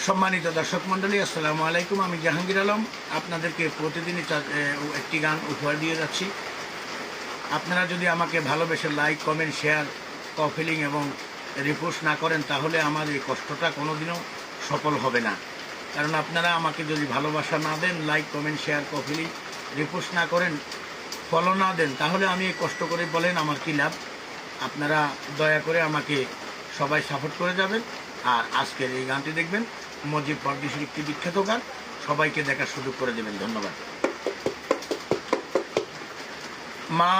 সম্মানিত দর্শক মণ্ডলী, আসসালামু আলাইকুম। আমি জাহাঙ্গীর আলম আপনাদেরকে প্রতিদিনই একটি গান উপহার দিয়ে যাচ্ছি। আপনারা যদি আমাকে ভালোবেসে লাইক, কমেন্ট, শেয়ার, কপিলিং এবং রিপোস্ট না করেন তাহলে আমার এই কষ্টটা কোনোদিনও সফল হবে না। কারণ আপনারা আমাকে যদি ভালোবাসা না দেন, লাইক, কমেন্ট, শেয়ার, কপিলিং, রিপোস্ট না করেন, ফলো না দেন, তাহলে আমি এই কষ্ট করে বলেন আমার কী লাভ। আপনারা দয়া করে আমাকে সবাই সাপোর্ট করে যাবেন। আর আজকের এই গানটি দেখবেন, মজিব পরদেশির একটি বিখ্যাত গান, সবাইকে দেখার সুযোগ করে দেবেন। ধন্যবাদ। মা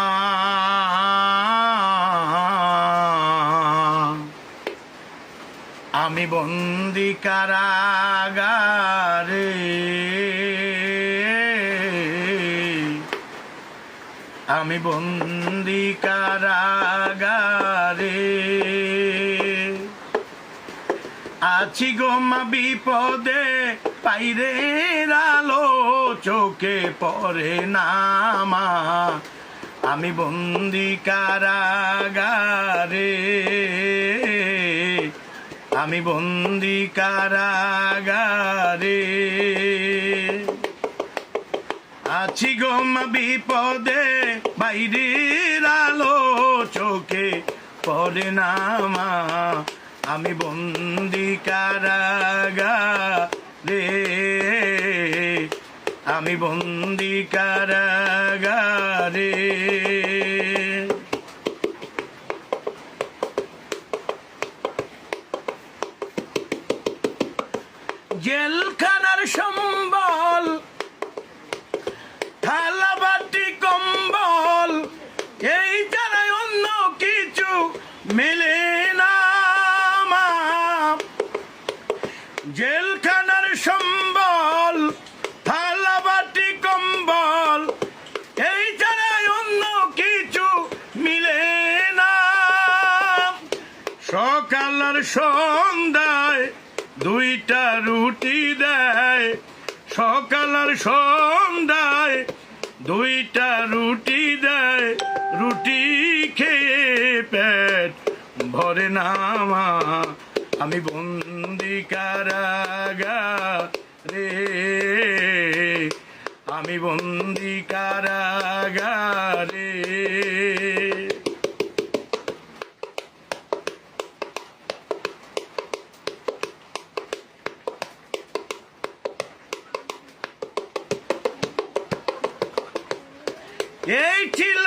আমি বন্দি কারাগারে, আমি বন্দি কারাগারে, আছি গো মা বিপদে, পাইরের আলো চোখে পড়ে না মা, আমি বন্দি কারাগারে, আমি বন্দি কারাগারে, আছি গো মা বিপদে, বাইরের আলো চোখে পড়ে না মা, আমি বন্দি কারাগারে, আমি বন্দি কারাগারে। জেলখানার সম্বল, থালা বাটি কম্বল, এই ছাড়াই অন্য কিছু মেলে না মা, জেলখানার সম্বল, থালা বাটি কম্বল, এই ছাড়াই অন্য কিছু মিলে না। সকাল আর সন্ধ্যায় দুইটা রুটি দেয়, সকাল আর সন্ধ্যায় দুইটা রুটি দেয়, রুটি খেয়ে পেট ভরে না মা, আমি বন্দি কারাগারে, আমি বন্দি কারাগারে। এই ছিল